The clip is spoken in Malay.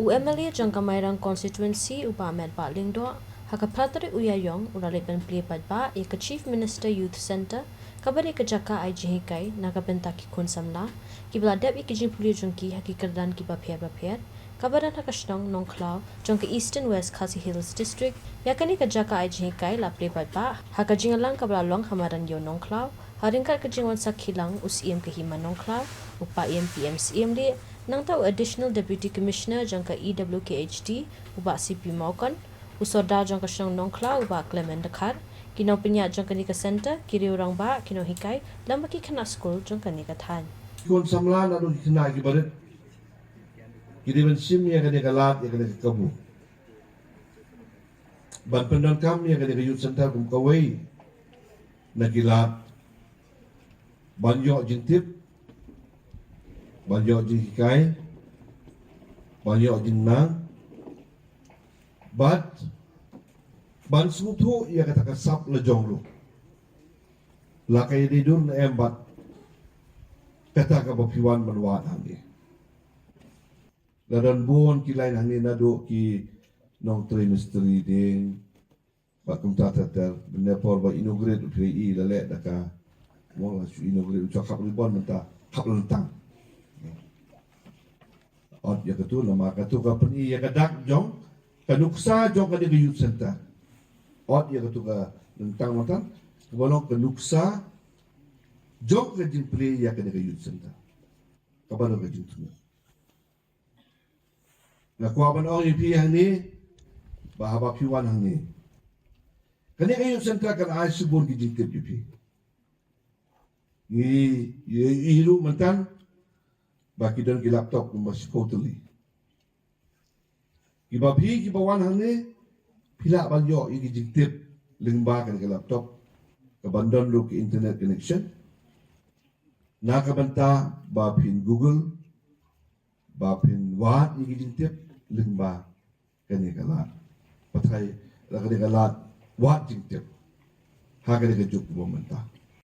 UMLA jangka Mairang Konstitwensi upa Ahmed Pak Lingdo haka pratari uyayong uralipan Plie Paidbah ke Chief Minister Youth Center kabari ke jaka IJHkai naga bentaki kun samla kibla dep ikijin puli jungki haki kerdan kiba pher kabaran haka Shnong Nongkhlaw jangka Eastern West Khasi Hills District yakani ke jaka IJHkai la Plie Paidbah haka jingalang kabla long hamaran yo Nongkhlaw haringkat ke jingwan sakhilang usiem ke hima Nongkhlaw upa PM CMD nang tahu Additional Deputy Commissioner jangka EWKHD ubak CP Maukan usoda jangka Shnong Nongkhlaw ubak Clement Dekat kinau penyak jangka nika center kiri orang ba kinau hikai lambaki kena school jangka nika than kon samla na do kina gi baret kiri ben sim ya kene kalat ya kene kabu ban pendan kam ya kene youth center kum kawai na gilat banyo jintip banyak jikai, banyak jinang, ban sutu ia kata kasap lejong lu, lakai tidur na embat, kata kabapiwan menuat hangi. Dan buon kilai hangi nado ki nong trimesteri ding, bakum tata ter benepor ba inaugurate UPI lalek daka, mau lasu inaugurate ucap ribon mentah kap lentang. Ot ya ketu nama ketu ka peni ya kadak jong kanuksa jong ka di youth center. Ot ya ketu ka tentang matan bolong kanuksa jong ka jin play ya ka di youth center. Kabalo ka jin tu. Na kwa ban ong pi hang ni bahaba piwan hang ni. Kani ka youth center kan ai subur ki jin ke pi. Ni ilu mantan baki dan ki laptop masih totally. Kiba bhi kiba wan hang ni pila banyo iki jiktip lingba kan ki laptop ka bandon lu ki internet connection. Na ka banta ba pin Google ba pin wat iki jiktip lingba kan ki lat. Pathai la kan ki lat wat jiktip. Ha kan ki juk mo manta.